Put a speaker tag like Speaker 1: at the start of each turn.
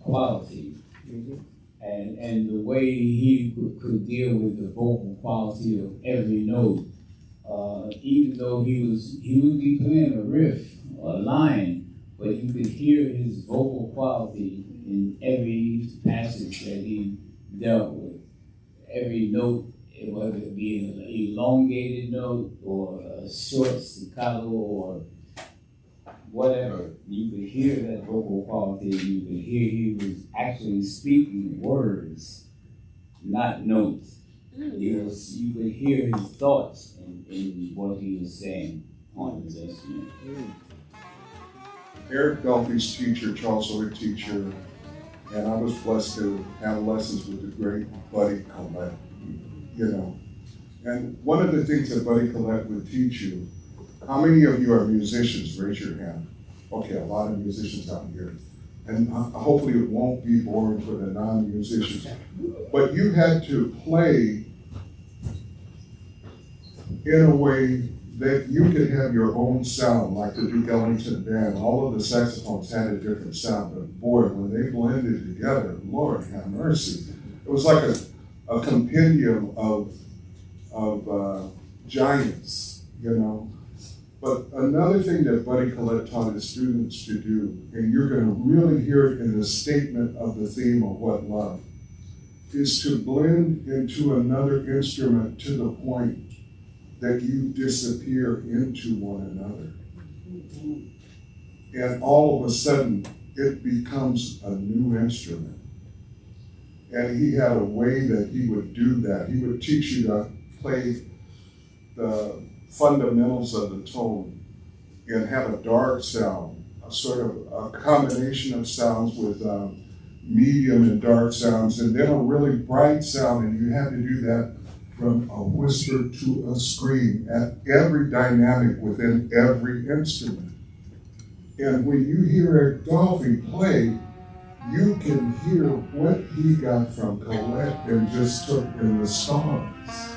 Speaker 1: quality. And the way he could deal with the vocal quality of every note, even though he would be playing a riff or a line, but you could hear his vocal quality in every passage that he dealt with. Every note, whether it be an elongated note or a short staccato or whatever, you could hear that vocal quality. You could hear he was actually speaking words, not notes. You could hear his thoughts in what he was saying on his instrument.
Speaker 2: Eric Dolphy's teacher, Charles Oyer teacher, and I was blessed to have lessons with the great Buddy Collette, you know. And one of the things that Buddy Collette would teach you, how many of you are musicians? Raise your hand. Okay, a lot of musicians out here. And hopefully it won't be boring for the non-musicians. But you had to play in a way that you could have your own sound, like the Duke Ellington Band. All of the saxophones had a different sound, but boy, when they blended together, Lord have mercy. It was like a compendium of giants, you know. But another thing that Buddy Collette taught his students to do, and you're going to really hear it in the statement of the theme of What Love, is to blend into another instrument to the point that you disappear into one another. And all of a sudden, it becomes a new instrument. And he had a way that he would do that. He would teach you to play the fundamentals of the tone and have a dark sound, a sort of a combination of sounds with medium and dark sounds, and then a really bright sound, and you had to do that from a whisper to a scream at every dynamic within every instrument. And when you hear Eric Dolphy play, you can hear what he got from Collette and just took in the stars.